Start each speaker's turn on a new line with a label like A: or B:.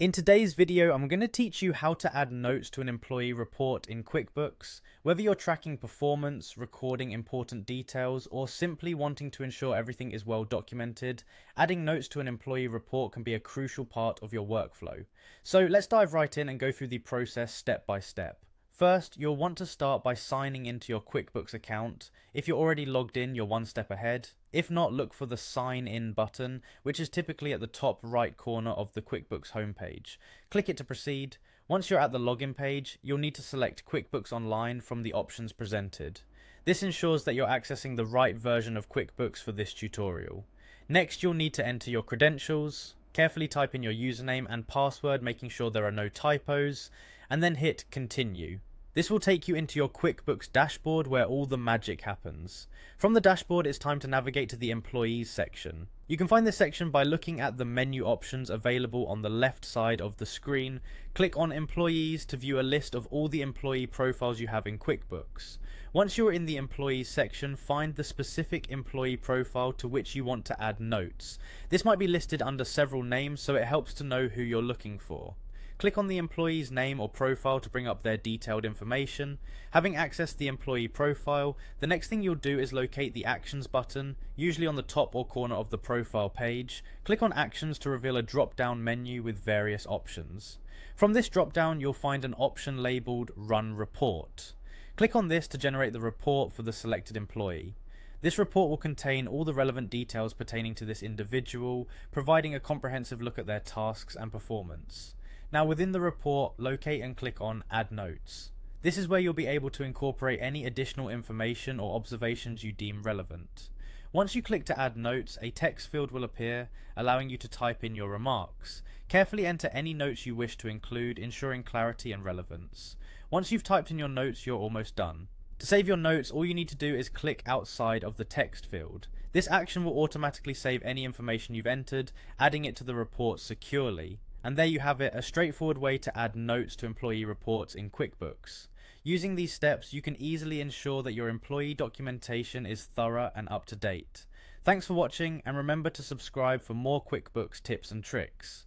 A: In today's video, I'm going to teach you how to add notes to an employee report in QuickBooks. Whether you're tracking performance, recording important details, or simply wanting to ensure everything is well documented, adding notes to an employee report can be a crucial part of your workflow. So let's dive right in and go through the process step by step. First, you'll want to start by signing into your QuickBooks account. If you're already logged in, you're one step ahead. If not, look for the Sign In button, which is typically at the top right corner of the QuickBooks homepage. Click it to proceed. Once you're at the login page, you'll need to select QuickBooks Online from the options presented. This ensures that you're accessing the right version of QuickBooks for this tutorial. Next, you'll need to enter your credentials. Carefully type in your username and password, making sure there are no typos, and then hit Continue. This will take you into your QuickBooks dashboard where all the magic happens. From the dashboard, it's time to navigate to the Employees section. You can find this section by looking at the menu options available on the left side of the screen. Click on Employees to view a list of all the employee profiles you have in QuickBooks. Once you're in the Employees section, find the specific employee profile to which you want to add notes. This might be listed under several names, so it helps to know who you're looking for. Click on the employee's name or profile to bring up their detailed information. Having accessed the employee profile, the next thing you'll do is locate the Actions button, usually on the top or corner of the profile page. Click on Actions to reveal a drop-down menu with various options. From this drop-down, you'll find an option labelled Run Report. Click on this to generate the report for the selected employee. This report will contain all the relevant details pertaining to this individual, providing a comprehensive look at their tasks and performance. Now within the report, locate and click on Add Notes. This is where you'll be able to incorporate any additional information or observations you deem relevant. Once you click to add notes, a text field will appear, allowing you to type in your remarks. Carefully enter any notes you wish to include, ensuring clarity and relevance. Once you've typed in your notes, you're almost done. To save your notes, all you need to do is click outside of the text field. This action will automatically save any information you've entered, adding it to the report securely. And there you have it, a straightforward way to add notes to employee reports in QuickBooks. Using these steps, you can easily ensure that your employee documentation is thorough and up to date. Thanks for watching, and remember to subscribe for more QuickBooks tips and tricks.